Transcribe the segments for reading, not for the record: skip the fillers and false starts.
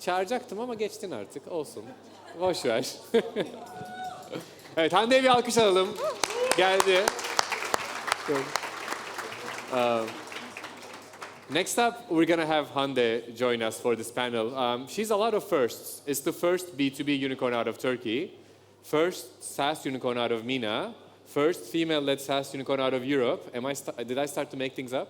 Çağıracaktım ama geçtin artık. Olsun. Boş ver. Evet, Hande'ye bir alkış alalım. Geldi. Next up, we're going to have Hande join us for this panel. She's a lot of firsts. It's the first B2B unicorn out of Turkey, first SaaS unicorn out of MENA, first female-led SaaS unicorn out of Europe. Did I start to make things up?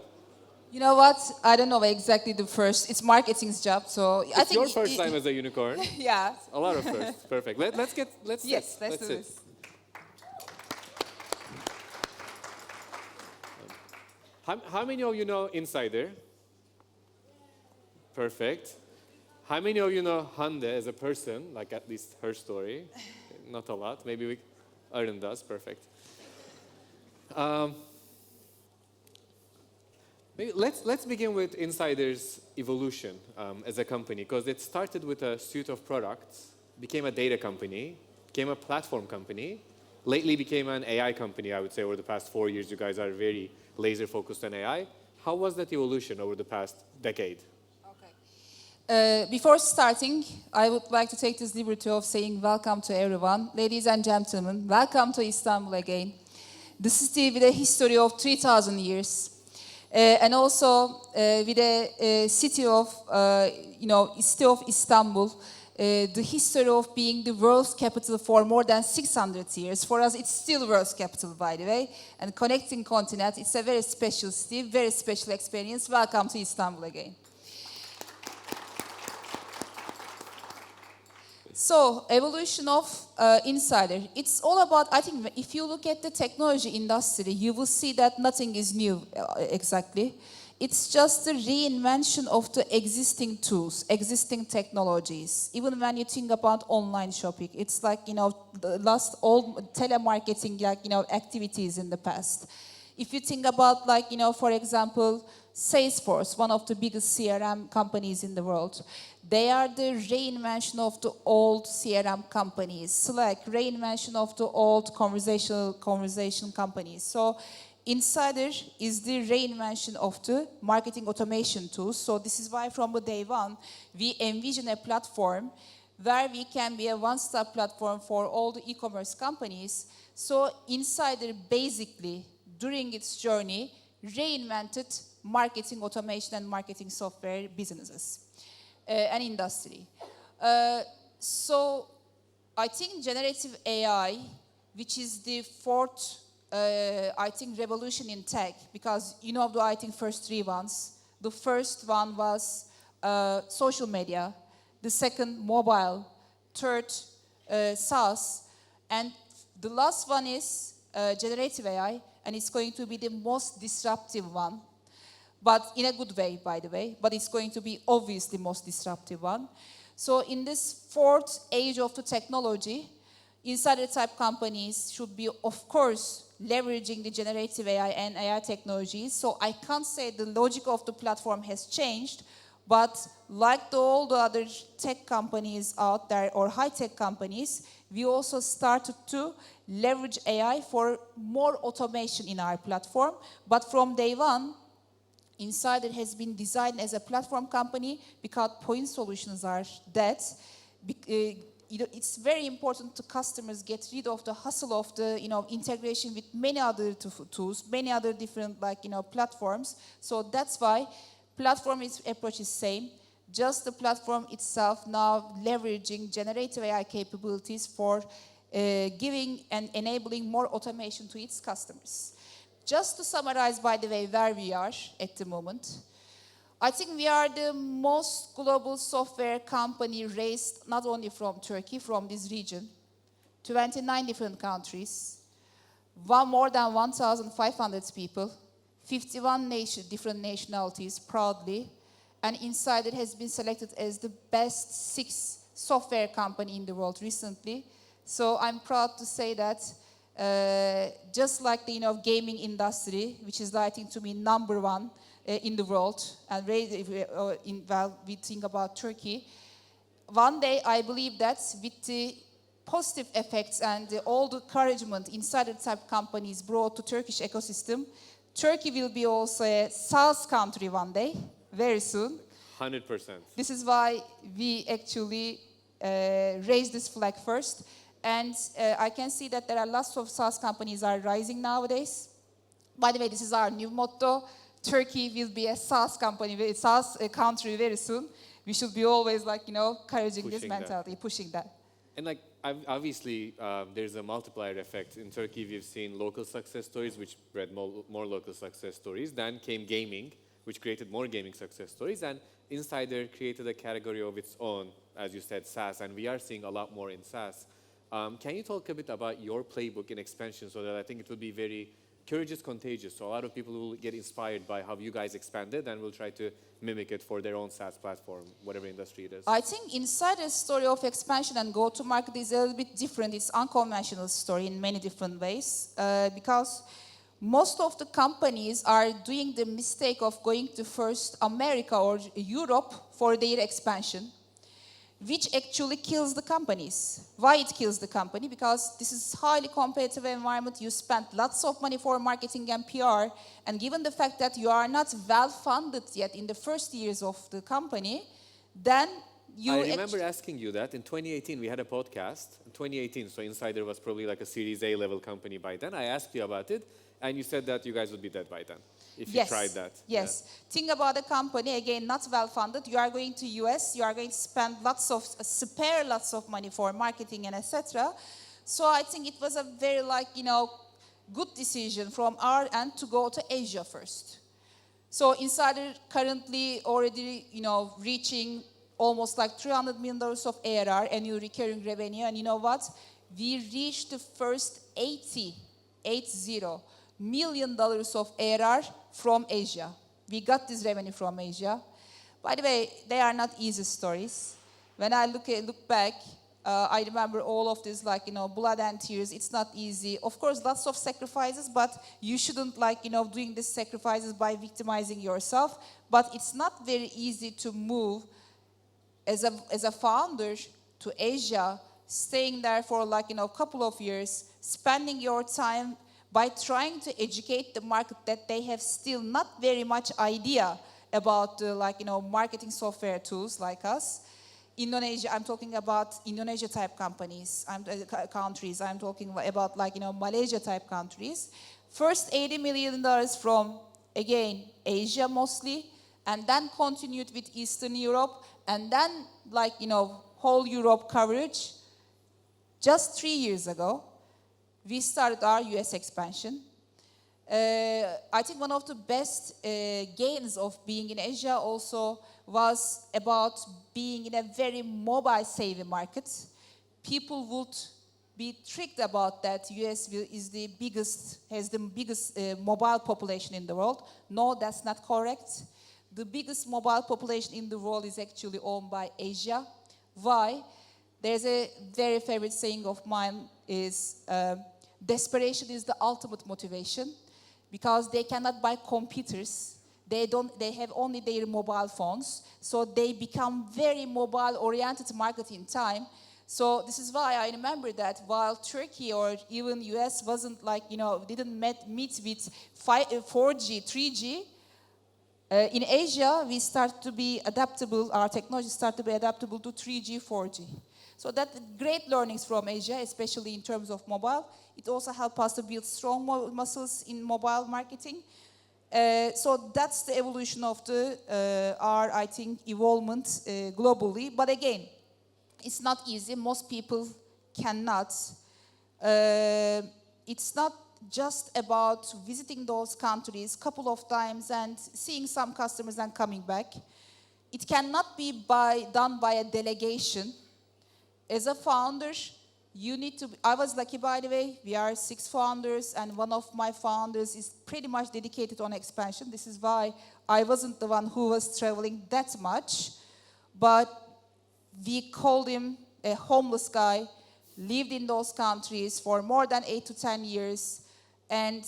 You know what? I don't know exactly the first. It's marketing's job, so I think it's your first time as a unicorn. Yeah. A lot of firsts. Perfect. Let's do this. How many of you know Insider? Perfect. How many of you know Hande as a person, like at least her story? Not a lot. Maybe Arun does. Perfect. Maybe let's begin with Insider's evolution as a company, because it started with a suite of products, became a data company, became a platform company, lately became an AI company. I would say over the past 4 years, you guys are very laser focused on AI. How was that evolution over the past decade? Before starting, I would like to take this liberty of saying welcome to everyone. Ladies and gentlemen, welcome to Istanbul again. The city with a history of 3,000 years. And also with a city of, city of Istanbul, the history of being the world's capital for more than 600 years. For us, it's still world's capital, by the way. And connecting continent, it's a very special city, very special experience. Welcome to Istanbul again. So, evolution of Insider. It's all about, I think, if you look at the technology industry, you will see that nothing is new exactly. It's just the reinvention of the existing tools, existing technologies. Even when you think about online shopping, it's like, the last old telemarketing, activities in the past. If you think about, for example, Salesforce, one of the biggest CRM companies in the world, they are the reinvention of the old CRM companies. Slack, reinvention of the old conversation companies. So Insider is the reinvention of the marketing automation tools. So this is why from the day one, we envision a platform where we can be a one-stop platform for all the e-commerce companies. So Insider basically, during its journey, reinvented marketing automation and marketing software businesses and industry. So I think generative AI, which is the fourth, revolution in tech, because I think first three ones. The first one was social media, the second mobile, third SaaS, and the last one is generative AI, and it's going to be the most disruptive one. But in a good way, by the way, but it's going to be obviously most disruptive one. So in this fourth age of the technology, insider type companies should be, of course, leveraging the generative AI and AI technologies. So I can't say the logic of the platform has changed, but like all the other tech companies out there or high-tech companies, we also started to leverage AI for more automation in our platform. But from day one, Insider has been designed as a platform company because point solutions are dead. It's very important to customers get rid of the hustle of the integration with many other tools, many other different platforms. So that's why platform approach is same. Just the platform itself now leveraging generative AI capabilities for giving and enabling more automation to its customers. Just to summarize, by the way, where we are at the moment, I think we are the most global software company raised not only from Turkey, from this region, 29 different countries, more than 1,500 people, 51 different nationalities proudly, and Insider has been selected as the best 6 software company in the world recently. So I'm proud to say that just like the gaming industry, which is I think to me number one in the world, and we think about Turkey, one day I believe that with the positive effects and all the encouragement insider type companies brought to Turkish ecosystem, Turkey will be also a SaaS country one day, very soon. 100%. This is why we actually raised this flag first. And I can see that there are lots of SaaS companies are rising nowadays. By the way, this is our new motto. Turkey will be a SaaS company, a SaaS country very soon. We should be always like, encouraging this mentality, pushing that. And like, obviously, there's a multiplier effect. In Turkey, we've seen local success stories, which bred more local success stories. Then came gaming, which created more gaming success stories. And Insider created a category of its own, as you said, SaaS. And we are seeing a lot more in SaaS. Can you talk a bit about your playbook in expansion so that I think it will be very courageous, contagious. So a lot of people will get inspired by how you guys expanded and will try to mimic it for their own SaaS platform, whatever industry it is. I think Insider's story of expansion and go-to-market is a little bit different. It's unconventional story in many different ways because most of the companies are doing the mistake of going to first America or Europe for their expansion, which actually kills the companies. Why it kills the company? Because this is highly competitive environment. You spend lots of money for marketing and PR, and given the fact that you are not well funded yet in the first years of the company, then you... I remember asking you that in 2018. We had a podcast in 2018, so Insider was probably like a Series A level company by then. I asked you about it, and you said that you guys would be dead by then. If you tried that. Yes. Yeah. Think about a company, again, not well-funded. You are going to US, you are going to spend spare lots of money for marketing and etc. So I think it was a very good decision from our end to go to Asia first. So Insider currently already, reaching almost like $300 million of ARR, annual recurring revenue. And you know what? We reached the first $80 million of ARR from Asia. We got this revenue from Asia. By the way, they are not easy stories. When I look back, I remember all of this blood and tears. It's not easy. Of course, lots of sacrifices, but you shouldn't doing these sacrifices by victimizing yourself. But it's not very easy to move as a founder to Asia, staying there for a couple of years, spending your time by trying to educate the market that they have still not very much idea about marketing software tools like us. Indonesia, I'm talking about Indonesia type companies, countries. I'm talking about Malaysia type countries. First $80 million from, again, Asia mostly, and then continued with Eastern Europe, and then whole Europe coverage. Just 3 years ago, we started our US expansion. I think one of the best gains of being in Asia also was about being in a very mobile-savvy market. People would be tricked about that US has the biggest mobile population in the world. No, that's not correct. The biggest mobile population in the world is actually owned by Asia. Why? There's a very favorite saying of mine is, desperation is the ultimate motivation, because they cannot buy computers. They have only their mobile phones. So they become very mobile-oriented market in time. So this is why I remember that while Turkey or even US wasn't didn't meet with 4G, 3G, in Asia, we start to be adaptable, our technology started to be adaptable to 3G, 4G. So that great learnings from Asia, especially in terms of mobile. It also helped us to build strong muscles in mobile marketing. So that's the evolution of our, I think, evolvement globally. But again, it's not easy. Most people cannot. It's not just about visiting those countries a couple of times and seeing some customers and coming back. It cannot be done by a delegation. As a founder, you need to... I was lucky, by the way. We are 6 founders, and one of my founders is pretty much dedicated on expansion. This is why I wasn't the one who was traveling that much. But we called him a homeless guy, lived in those countries for more than 8 to 10 years, and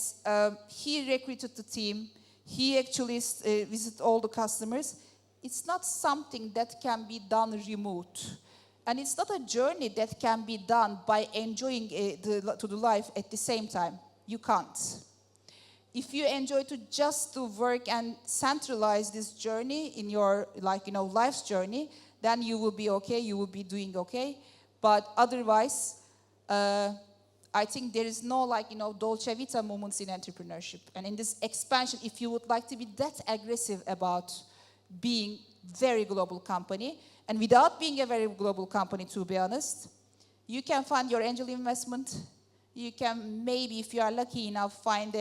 he recruited the team. He actually visited all the customers. It's not something that can be done remote. And it's not a journey that can be done by enjoying the life at the same time. You can't. if you enjoy to just to work and centralize this journey in your life's journey, then you will be okay, you will be doing okay. But otherwise, I think there is no Dolce Vita moments in entrepreneurship. And in this expansion, if you would like to be that aggressive about being very global company, and without being a very global company, to be honest, you can find your angel investment. You can maybe, if you are lucky enough, find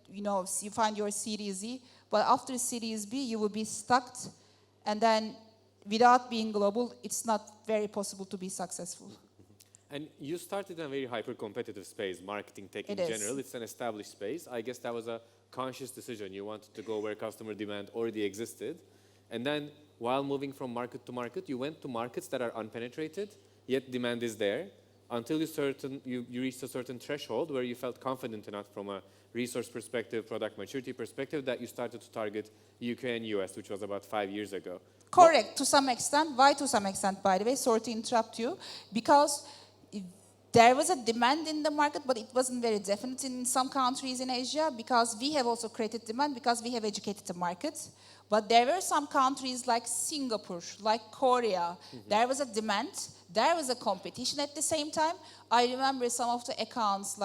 you find your Series E. But after Series B, you will be stuck. And then, without being global, it's not very possible to be successful. And you started in a very hyper-competitive space, marketing tech in It is. general. It's an established space. I guess that was a conscious decision. You wanted to go where customer demand already existed. And then, while moving from market to market, you went to markets that are unpenetrated, yet demand is there, until you reached a certain threshold where you felt confident enough from a resource perspective, product maturity perspective, that you started to target UK and US, which was about 5 years ago. Correct, to some extent. Why to some extent, by the way? Sorry to interrupt you. Because there was a demand in the market, but it wasn't very definite in some countries in Asia, because we have also created demand, because we have educated the market. But there were some countries like Singapore, like Korea. There was a demand, there was a competition at the same time. I remember some of the accounts,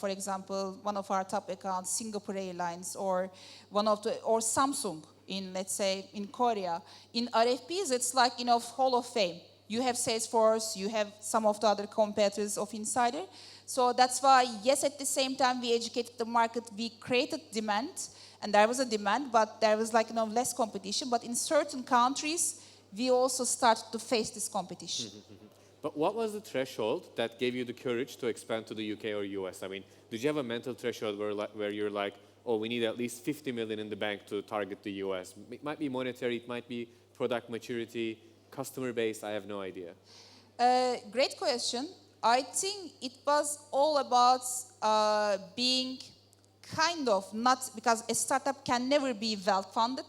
for example, one of our top accounts, Singapore Airlines, or Samsung in, let's say, in Korea. In RFPs, it's Hall of Fame. You have Salesforce, you have some of the other competitors of Insider. So that's why, yes, at the same time, we educated the market, we created demand, and there was a demand, but there was less competition. But in certain countries, we also started to face this competition. But what was the threshold that gave you the courage to expand to the UK or US? I mean, did you have a mental threshold where you're like, oh, we need at least 50 million in the bank to target the US? It might be monetary, it might be product maturity, customer base, I have no idea. Great question. I think it was all about being kind of not, because a startup can never be well-funded.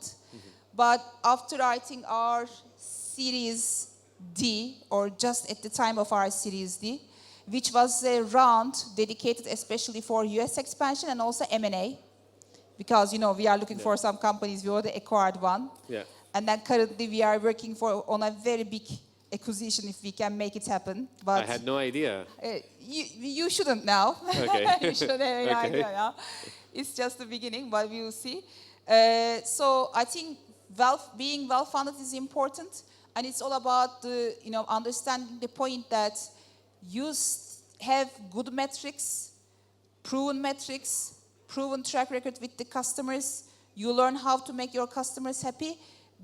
But after, I think, our Series D, or just at the time of our Series D, which was a round dedicated especially for US expansion and also M&A, because, we are looking for some companies, we already acquired one. Yeah. And then currently we are working on a very big acquisition if we can make it happen. But I had no idea. You shouldn't now. Okay. You shouldn't have any idea now. It's just the beginning, but we will see. So I think being well-funded is important, and it's all about understanding the point that you have good metrics, proven track record with the customers. You learn how to make your customers happy.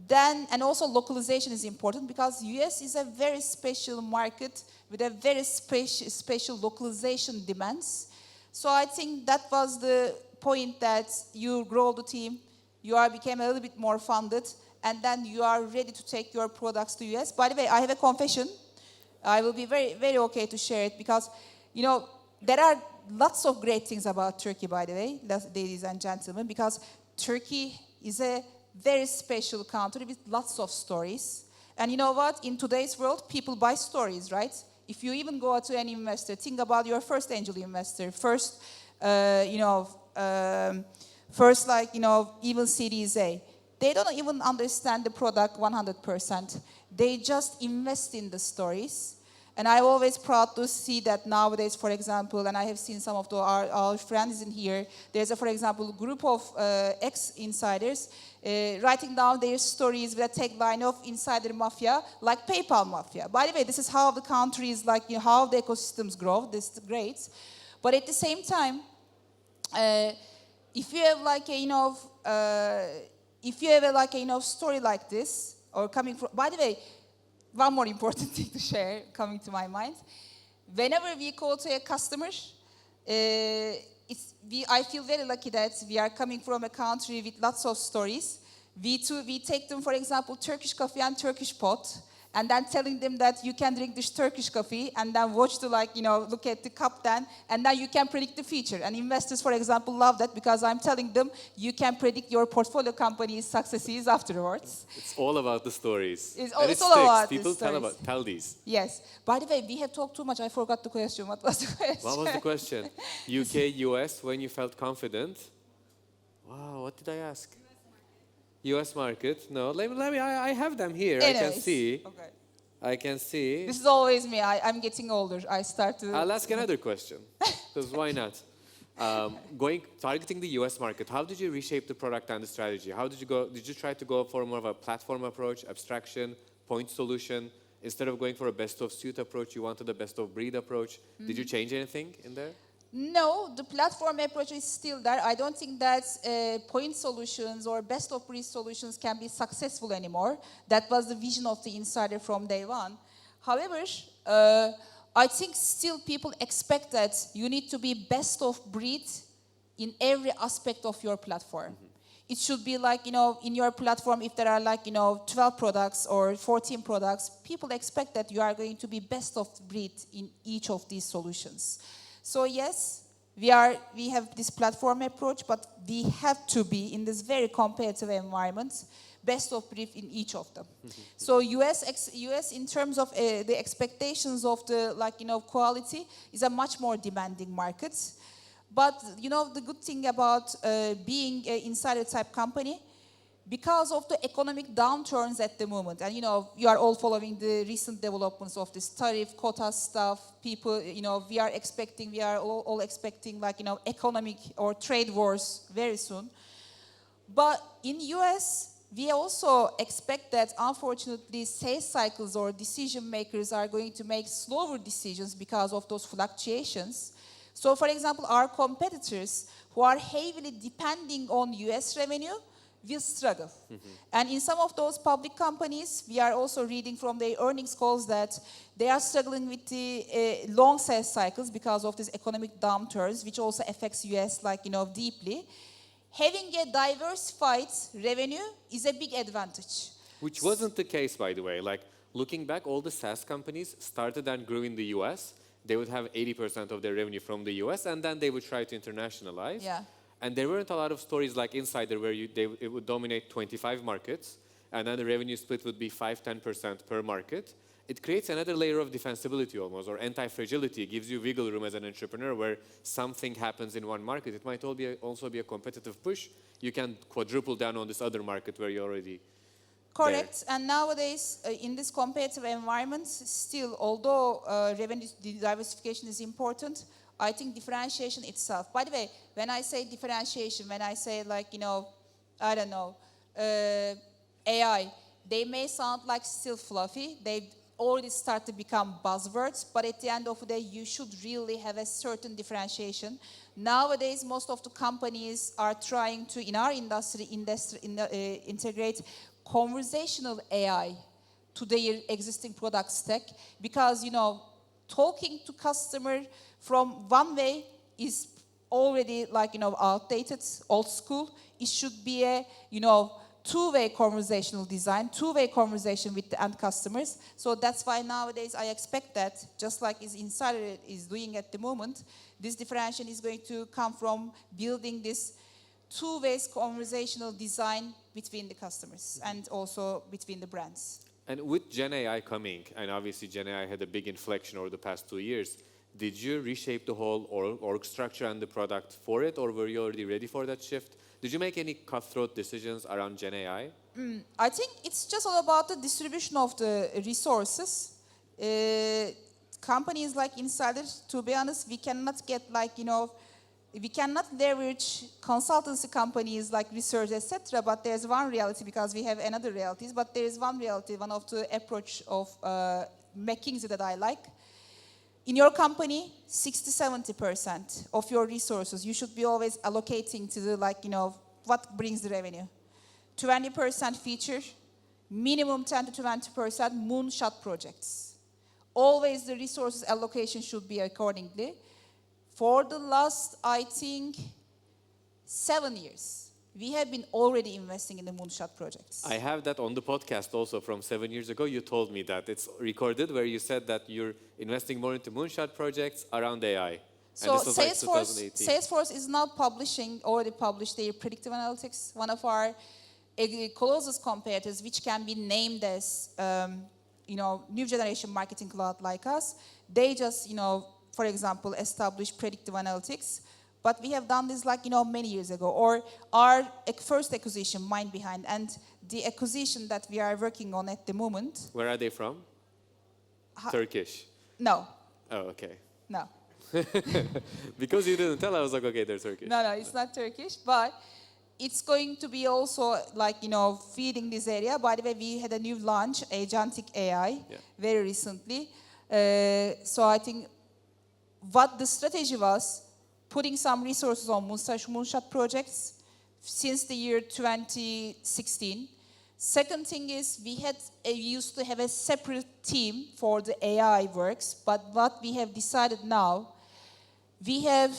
Then, and also localization is important, because US is a very special market with a very special localization demands. So I think that was the point, that you grow the team, became a little bit more funded, and then you are ready to take your products to US. By the way, I have a confession. I will be very, very okay to share it, because, there are lots of great things about Turkey, by the way, ladies and gentlemen, because Turkey is a very special country with lots of stories. And you know what? In today's world, people buy stories, right? If you even go to an investor, think about your first angel investor, even Series A. They don't even understand the product 100%. They just invest in the stories. And I'm always proud to see that nowadays, for example, and I have seen some of our friends in here, there's for example, a group of ex-insiders writing down their stories with a tagline of Insider Mafia, like PayPal Mafia. By the way, this is how the countries, how the ecosystems grow. This is great. But at the same time, if you have a story like this, or coming from, by the way, one more important thing to share coming to my mind. Whenever we call to a customer, I feel very lucky that we are coming from a country with lots of stories. We take them, for example, Turkish coffee and Turkish pot, and then telling them that you can drink this Turkish coffee, and then watch the look at the cup then, and then you can predict the future. And investors, for example, love that, because I'm telling them you can predict your portfolio company's successes afterwards. It's all about the stories. It's all about people the stories. tell these. Yes. By the way, we have talked too much. I forgot the question. What was the question? What was the question? UK, US, when you felt confident? did I ask? US market. No, let me. I have them here. I can Anyways, see. okay. I can see. This is always me. I'm getting older. I start to. I'll ask another question. Because why not? Targeting the US market, how did you reshape the product and the strategy? How did you go? Did you try to go for more of a platform approach, abstraction, point solution? Instead of going for a best of suite approach, you wanted a best of breed approach. Did you change anything in there? No, the platform approach is still there. I don't think that point solutions or best of breed solutions can be successful anymore. That was the vision of the insider from day one. However, I think still people expect that you need to be best of breed in every aspect of your platform. It should be like, in your platform, if there are like, 12 products or 14 products, people expect that you are going to be best of breed in each of these solutions. So yes, we have this platform approach, but we have to be in this very competitive environment, best of breed in each of them. So US in terms of the expectations of the quality is a much more demanding market. But the good thing about being an insider type company, because of the economic downturns at the moment, and you are all following the recent developments of this tariff quota stuff. People, we are all expecting economic or trade wars very soon. But in US, we also expect that unfortunately sales cycles or decision makers are going to make slower decisions because of those fluctuations. So for example, our competitors who are heavily depending on US revenue will struggle. And in some of those public companies, we are also reading from their earnings calls that they are struggling with the long sales cycles because of these economic downturns, which also affects US deeply. Having a diversified revenue is a big advantage. Which wasn't the case, by the way. Like, looking back, all the SaaS companies started and grew in the US. They would have 80% of their revenue from the US, and then they would try to internationalize. Yeah. And there weren't a lot of stories like Insider where it would dominate 25 markets, and then the revenue split would be 5-10% per market. It creates another layer of defensibility almost, or anti-fragility. It gives you wiggle room as an entrepreneur where something happens in one market. It might also be a competitive push. You can quadruple down on this other market where you're already Correct. There. And nowadays, in this competitive environment, still, although revenue diversification is important, I think differentiation itself. By the way, when I say differentiation, when I say I don't know, AI, they may sound like still fluffy. They already start to become buzzwords, but at the end of the day, you should really have a certain differentiation. Nowadays, most of the companies are trying to, in our industry integrate conversational AI to their existing product stack, because talking to customer from one way is already outdated, old school. It should be a two-way conversational design, two-way conversation with the end customers. So that's why nowadays I expect that, just like Insider is doing at the moment, this differentiation is going to come from building this two-way conversational design between the customers and also between the brands. And with Gen AI coming, and obviously Gen AI had a big inflection over the past 2 years, did you reshape the whole org structure and the product for it, or were you already ready for that shift? Did you make any cutthroat decisions around Gen AI? I think it's just all about the distribution of the resources. Companies like Insider, to be honest, we cannot get we cannot leverage consultancy companies like research, etc. But there's one reality, because we have another realities. But there is one reality, one of the approach of McKinsey that I like. In your company, 60-70% of your resources you should be always allocating to the what brings the revenue. 20% feature, minimum 10-20% moonshot projects. Always the resources allocation should be accordingly. For the last, I think, 7 years, we have been already investing in the moonshot projects. I have that on the podcast also from 7 years ago. You told me that. It's recorded where you said that you're investing more into moonshot projects around AI. So Salesforce is now already published their predictive analytics. One of our closest competitors, which can be named as, new generation marketing cloud like us, they just, for example, established predictive analytics. but we have done this like, many years ago. Or our first acquisition, Mind Behind, and the acquisition that we are working on at the moment. Where are they from? Turkish. No. Oh, okay. No. Because you didn't tell, I was like, okay, they're Turkish. No, it's not Turkish, but it's going to be also like, feeding this area. By the way, we had a new launch, Agentic AI, very recently. So I think what the strategy was, putting some resources on Moonshot projects since the year 2016. Second thing is we used to have a separate team for the AI works, but what we have decided now, we have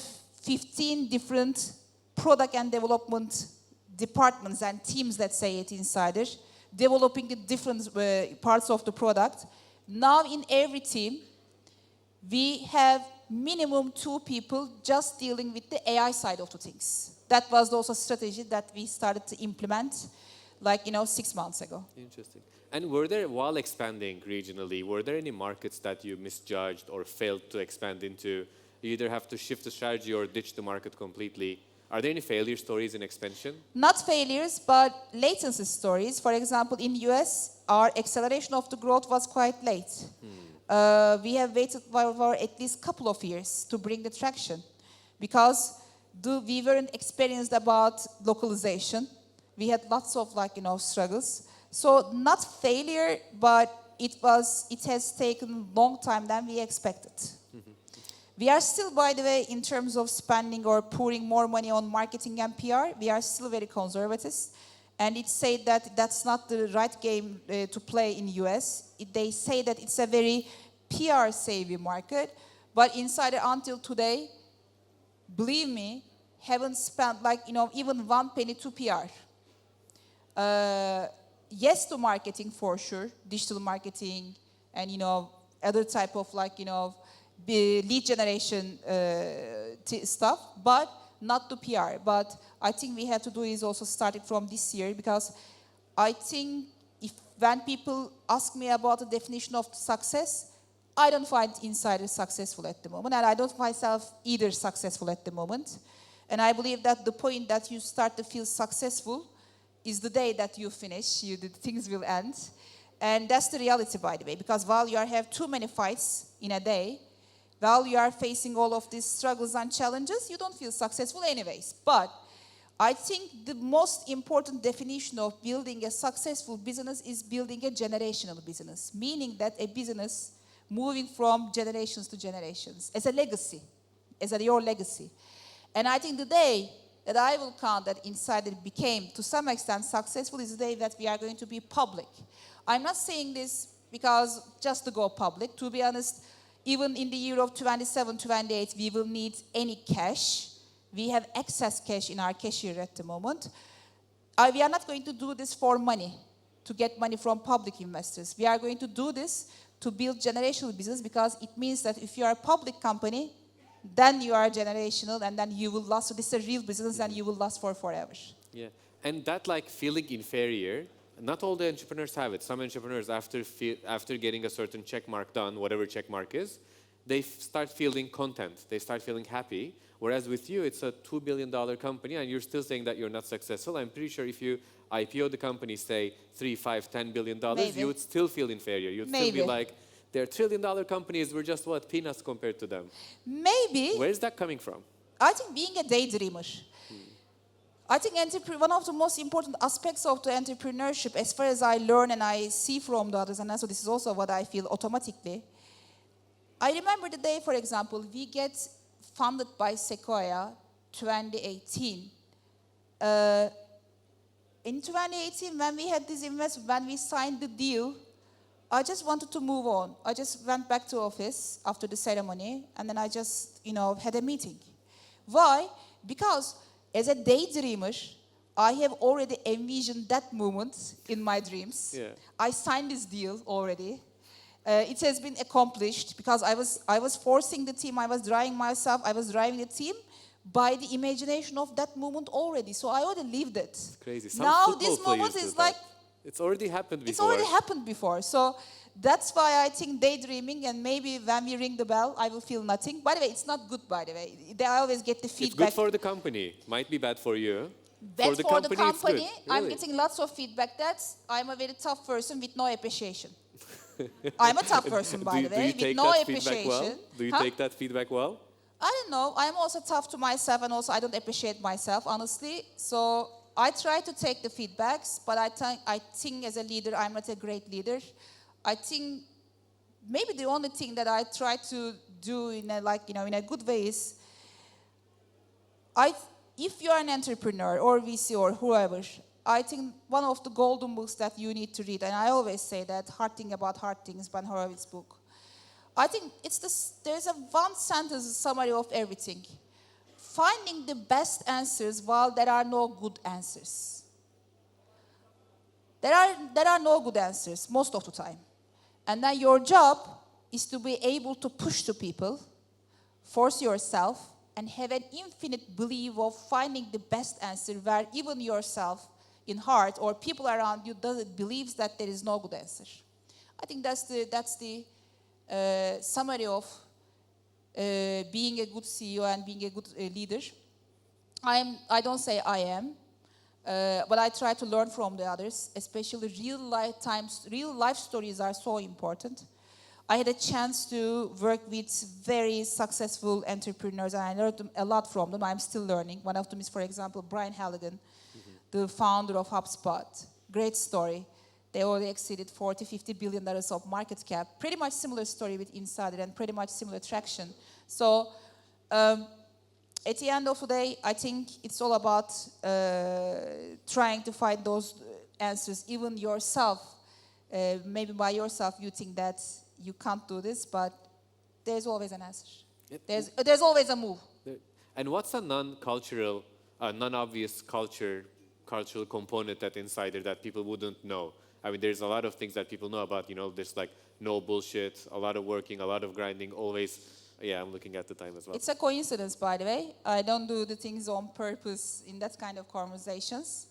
15 different product and development departments and teams, let's say it Insider, developing the different parts of the product. Now in every team, we have minimum 2 people just dealing with the AI side of the things. That was also a strategy that we started to implement, like, 6 months ago. Interesting. And were there, while expanding regionally, were there any markets that you misjudged or failed to expand into? You either have to shift the strategy or ditch the market completely. Are there any failure stories in expansion? Not failures, but latency stories. For example, in US, our acceleration of the growth was quite late. We have waited for at least a couple of years to bring the traction because we weren't experienced about localization. We had lots of struggles. So not failure, but it has taken a long time than we expected. We are still, by the way, in terms of spending or pouring more money on marketing and PR, we are still very conservative. And it said that that's not the right game to play in US. They say that it's a very PR-savvy market. But Insider, until today, believe me, haven't spent even 1 penny to PR. Yes to marketing for sure, digital marketing and, other type of lead generation stuff, but not to PR. But I think we have to do is also starting from this year because I think when people ask me about the definition of success, I don't find Insider successful at the moment, and I don't find myself either successful at the moment. And I believe that the point that you start to feel successful is the day that you finish, the things will end. And that's the reality, by the way, because while you have too many fights in a day, while you are facing all of these struggles and challenges, you don't feel successful anyways. But I think the most important definition of building a successful business is building a generational business, meaning that a business moving from generations to generations as a legacy, your legacy. And I think the day that I will count that Insider became, to some extent, successful is the day that we are going to be public. I'm not saying this because just to go public. To be honest, even in the year of 27, 28, we will need any cash. We have excess cash in our cashier at the moment. We are not going to do this for money, to get money from public investors. We are going to do this to build generational business because it means that if you are a public company, then you are generational and then you will last. So this is a real business and you will last for forever. Yeah, and that feeling inferior, not all the entrepreneurs have it. Some entrepreneurs, after getting a certain check mark done, whatever check mark is, they start feeling content. They start feeling happy. Whereas with you, it's a $2 billion company and you're still saying that you're not successful. I'm pretty sure if you IPO the company, say $3, $5, $10 billion, Maybe. you would still feel inferior. You'd Maybe. still be like, they're $1 trillion companies, we're just peanuts compared to them. Maybe. Where is that coming from? I think being a daydreamer. I think one of the most important aspects of the entrepreneurship, as far as I learn and I see from the others, and also this is also what I feel automatically. I remember the day, for example, we get funded by Sequoia 2018. In 2018, when we had this investment, when we signed the deal, I just wanted to move on. I just went back to office after the ceremony, and then I just, had a meeting. Why? Because as a daydreamer, I have already envisioned that moment in my dreams. Yeah. I signed this deal already. It has been accomplished because I was forcing the team, I was driving myself, I was driving the team by the imagination of that moment already. So I already lived it. It's crazy. Some now football this moment players is do that. It's already happened before. It's already happened before. So that's why I think daydreaming, and maybe when we ring the bell, I will feel nothing. By the way, it's not good, by the way. I always get the It's feedback. good for the company. Might be bad for you. Bad for the company, it's good. I'm Really. getting lots of feedback that I'm a very tough person with no appreciation. I'm a tough person, by the Do way, you take with no that feedback appreciation. well? Do you Huh? take that feedback well? I don't know. I'm also tough to myself, and also I don't appreciate myself, honestly. So I try to take the feedbacks, but I think as a leader, I'm not a great leader. I think maybe the only thing that I try to do in a good way is, if you're an entrepreneur or VC or whoever, I think one of the golden books that you need to read, and I always say that, Hard Thing About Hard Things, by Horowitz's book. I think there's a one sentence summary of everything. Finding the best answers while there are no good answers. There are no good answers most of the time. And then your job is to be able to push to people, force yourself, and have an infinite belief of finding the best answer where even yourself in heart or people around you believes that there is no good answer. I think that's the summary of being a good CEO and being a good leader. I don't say I am, but I try to learn from the others, especially real life stories are so important. I had a chance to work with very successful entrepreneurs, and I learned a lot from them. I'm still learning. One of them is, for example, Brian Halligan, the founder of HubSpot. Great story. They already exceeded $40-50 billion of market cap. Pretty much similar story with Insider and pretty much similar traction. So at the end of the day, I think it's all about trying to find those answers. Even yourself, maybe by yourself you think that you can't do this, but there's always an answer. There's always a move. And what's a non-cultural, non-obvious cultural component at Insider that people wouldn't know? I mean, there's a lot of things that people know about, there's like no bullshit, a lot of working, a lot of grinding, always. Yeah, I'm looking at the time as well. It's a coincidence, by the way. I don't do the things on purpose in that kind of conversations.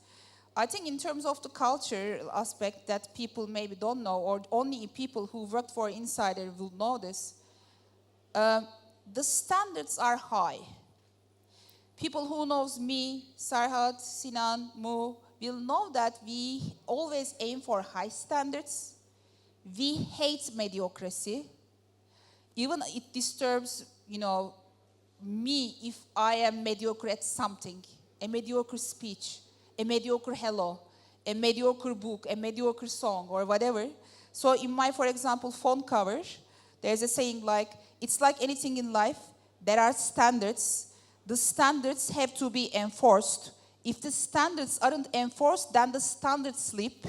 I think in terms of the culture aspect that people maybe don't know, or only people who worked for Insider will know this, the standards are high. People who knows me, Sarhat, Sinan, Mu, will know that we always aim for high standards. We hate mediocrity. Even it disturbs, me if I am mediocre at something, a mediocre speech, a mediocre hello, a mediocre book, a mediocre song, or whatever. So in my, for example, phone cover, there's a saying like, it's like anything in life, there are standards. The standards have to be enforced. If the standards aren't enforced, then the standards slip.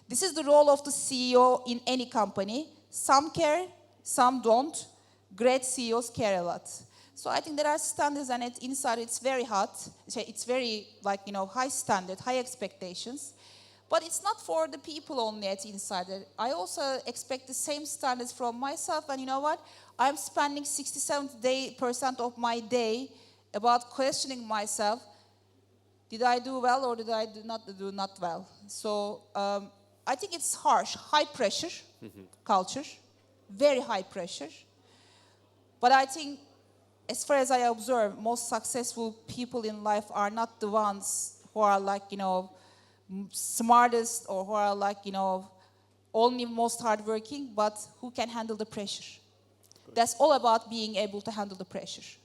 This is the role of the CEO in any company. Some care, some don't. Great CEOs care a lot. So I think there are standards, and at Insider it's very hot. It's very high standard, high expectations. But it's not for the people only at Insider. I also expect the same standards from myself. And you know what? I'm spending 67% of my day about questioning myself. Did I do well or did I do not well? So I think it's harsh, high pressure culture, very high pressure. But I think, as far as I observe, most successful people in life are not the ones who are smartest or who are only most hardworking, but who can handle the pressure. Good. That's all about being able to handle the pressure.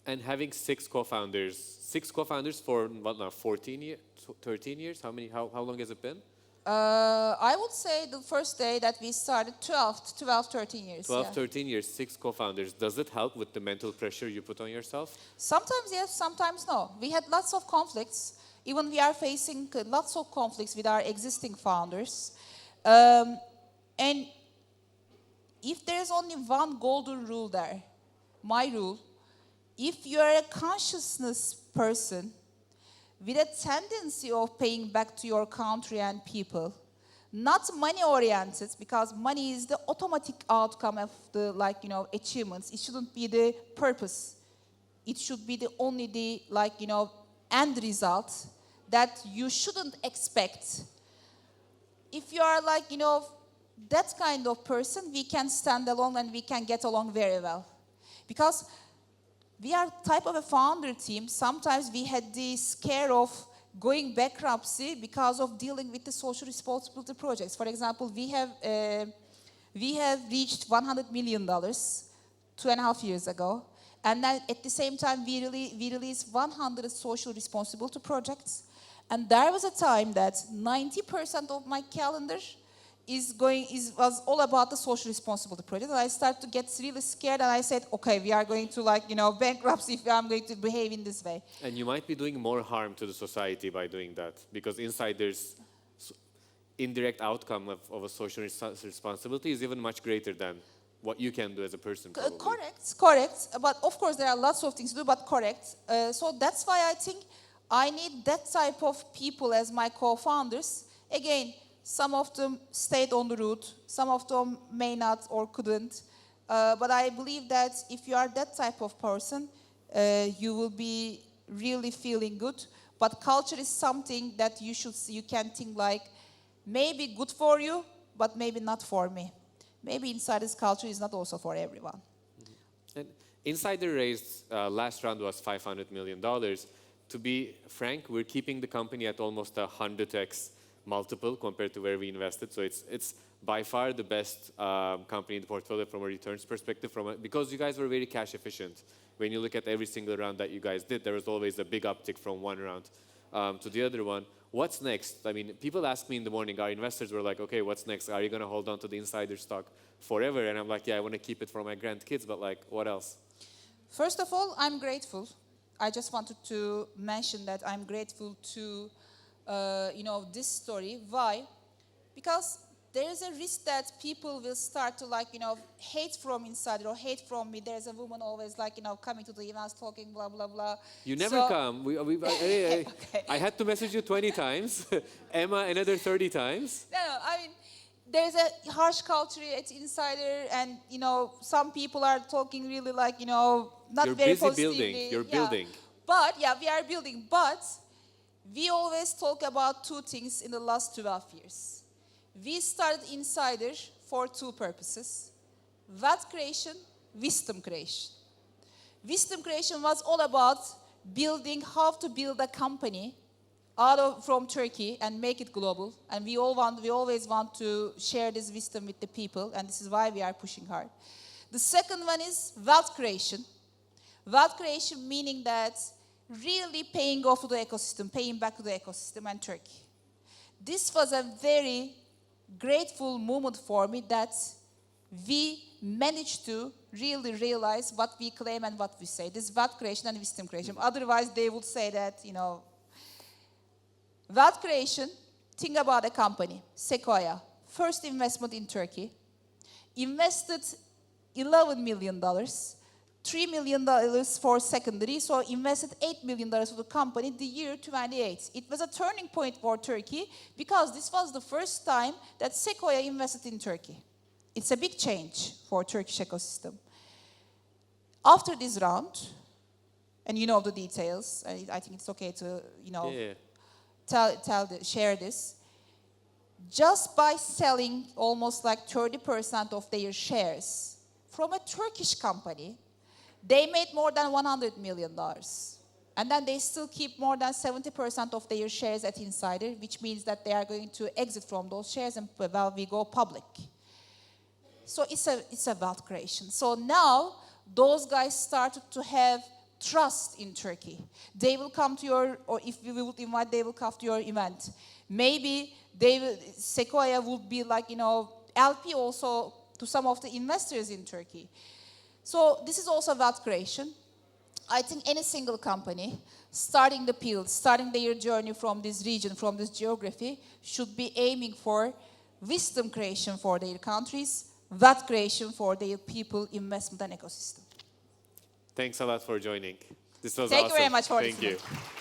And having six co-founders for what now, 14 years, 13 years? How long has it been? I would say the first day that we started, 12, 13 years. 12, 13 years, six co-founders. Does it help with the mental pressure you put on yourself? Sometimes yes, sometimes no. We had lots of conflicts. Even we are facing lots of conflicts with our existing founders. And if there's only one golden rule there, my rule, if you are a consciousness person with a tendency of paying back to your country and people, not money-oriented, because money is the automatic outcome of the achievements. It shouldn't be the purpose. It should be only the end result that you shouldn't expect if you are like, that kind of person, we can stand alone and we can get along very well. Because we are type of a founder team. Sometimes we had the scare of going bankruptcy because of dealing with the social responsibility projects. For example, we have reached $100 million 2.5 years ago. And then at the same time, we released 100 social responsibility projects. And there was a time that 90% of my calendar was all about the social responsibility project. And I started to get really scared, and I said, okay, we are going to bankruptcy if I'm going to behave in this way. And you might be doing more harm to the society by doing that, because insiders' indirect outcome of a social responsibility is even much greater than what you can do as a person. Probably. Correct. But of course, there are lots of things to do, but correct. So that's why I think I need that type of people as my co-founders. Again, some of them stayed on the route, some of them may not or couldn't. But I believe that if you are that type of person, you will be really feeling good. But culture is something that you can think like, maybe good for you, but maybe not for me. Maybe Insider's culture is not also for everyone. Mm-hmm. And Insider raised, last round was $500 million. To be frank, we're keeping the company at almost 100x multiple compared to where we invested. So it's by far the best company in the portfolio from a returns perspective, because you guys were very cash efficient. When you look at every single round that you guys did, there was always a big uptick from one round to the other one. What's next? I mean, people ask me in the morning, our investors were like, okay, what's next? Are you going to hold on to the Insider stock forever? And I'm like, yeah, I want to keep it for my grandkids, but like, what else? First of all, I'm grateful. I just wanted to mention that I'm grateful to, this story. Why? Because there is a risk that people will start to hate from Insider or hate from me. There's a woman always coming to the events talking blah, blah, blah. You never come. Okay. I had to message you 20 times. Emma, another 30 times. No, I mean, there's a harsh culture at Insider, and, some people are talking really not You're very busy positively. building. You're building. But, we are building. But we always talk about two things in the last 12 years. We started Insider for two purposes: wealth creation, wisdom creation. Wisdom creation was all about building how to build a company from Turkey and make it global. And we always want to share this wisdom with the people, and this is why we are pushing hard. The second one is wealth creation. Wealth creation meaning that really paying off to the ecosystem, paying back to the ecosystem and Turkey. This was a very grateful moment for me that we managed to really realize what we claim and what we say. This wealth creation and wisdom creation. Otherwise, they would say that, wealth creation, think about a company, Sequoia, first investment in Turkey, invested $11 million, $3 million for secondary, so invested $8 million for the company the year 28. It was a turning point for Turkey because this was the first time that Sequoia invested in Turkey. It's a big change for Turkish ecosystem. After this round, and you know the details, I think it's okay to, share this. Just by selling almost 30% of their shares from a Turkish company, they made more than $100 million. And then they still keep more than 70% of their shares at Insider, which means that they are going to exit from those shares and we go public. So it's a wealth creation. So now those guys started to have trust in Turkey. They will come to or if we would invite, they will come to your event. Maybe Sequoia would be LP also to some of the investors in Turkey. So this is also wealth creation. I think any single company starting the field, starting their journey from this region, from this geography, should be aiming for wisdom creation for their countries, wealth creation for their people, investment and ecosystem. Thanks a lot for joining. This was Thank awesome. you very much for Thank listening. you.